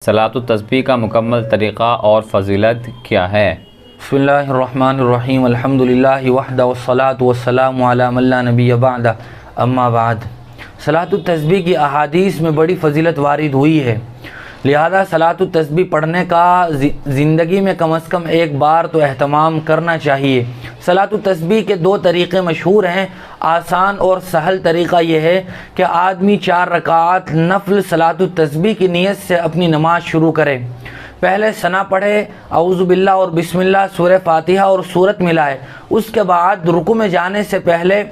सलातुत तस्बीह का मुकम्मल तरीक़ा और फ़जीलत क्या है? बिस्मिल्लाहिर्रहमानिर्रहीम अल्हम्दुलिल्लाहि वहदा वस्सलातु वस्सलामु अला मन ला नबिय्य बअदा अम्मा बाद। सलातुत तस्बीह की अहादीस में बड़ी फ़जीलत वारिद हुई है, लिहाजा सलातुत तस्बीह पढ़ने का ज़िंदगी में कम से कम एक बार तो एहतमाम करना चाहिए। सलातुत तस्बीह के दो तरीक़े मशहूर हैं। आसान और सहल तरीक़ा यह है कि आदमी 4 रकात नफल सलातुत तस्बीह की नीयत से अपनी नमाज शुरू करे। पहले सना पढ़े, औज़ु बिल्लाह और बिस्मिल्लाह, सूरह फातिहा और सूरत मिलाए। उसके बाद रुकू में जाने से पहले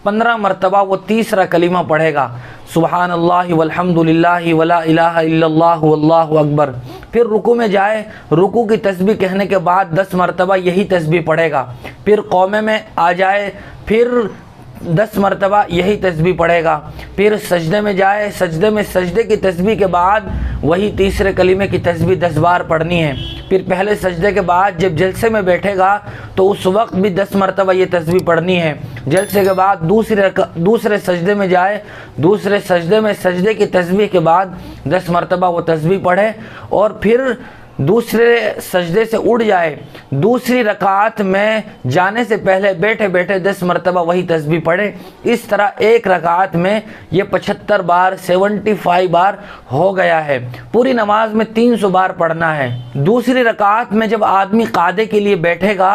15 मरतबा वो तीसरा कलीमा पढ़ेगा, सुबहानल्लाहि वल्हम्दुलिल्लाहि वला इलाहा इल्लल्लाहु वल्लाहु अकबर। फिर रुकू में जाए, रुकू की तस्बीह कहने के बाद 10 मरतबा यही तस्बीह पढ़ेगा। फिर कौमे में आ जाए, फिर 10 मरतबा यही तस्बीह पढ़ेगा। फिर सजदे में जाए, सजदे में सजदे की तस्बीह के बाद वही तीसरे कलीमे की तस्बीह 10 बार पढ़नी है। फिर पहले सजदे के बाद जब जलसे में बैठेगा तो उस वक्त भी 10 मरतबा ये तस्बीह पढ़नी है। जलसे के बाद दूसरे सजदे में जाए, दूसरे सजदे में सजदे की तस्बीह के बाद 10 मरतबा वो तस्बीह पढ़े और फिर दूसरे सजदे से उठ जाए। दूसरी रकात में जाने से पहले बैठे बैठे 10 मरतबा वही तस्बीह पढ़े। इस तरह एक रकात में ये 75 बार 75 बार हो गया है। पूरी नमाज में 300 बार पढ़ना है। दूसरी रकात में जब आदमी कादे के लिए बैठेगा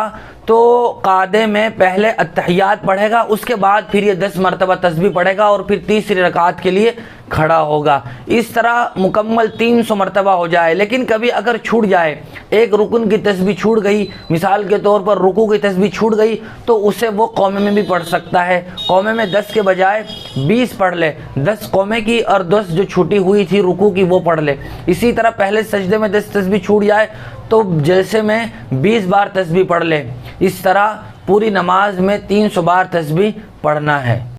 तो कादे में पहले अत्तहियात पढ़ेगा, उसके बाद फिर ये 10 मरतबा तस्बीह पढ़ेगा और फिर तीसरी रकात के लिए खड़ा होगा। इस तरह मुकम्मल 300 मरतबा हो जाए। लेकिन कभी अगर छूट जाए, एक रुकन की तस्बीह छूट गई, मिसाल के तौर पर रुकू की तस्बीह छूट गई, तो उसे वो कौमे में भी पढ़ सकता है। कौमे में 10 के बजाय 20 पढ़ ले, 10 कौमे की और 10 जो छूटी हुई थी रुकू की वो पढ़ ले। इसी तरह पहले सजदे में 10 तस्बीह छूट जाए तो जैसे में 20 बार तस्बीह पढ़ ले। इस तरह पूरी नमाज में 300 बार तस्बीह पढ़ना है।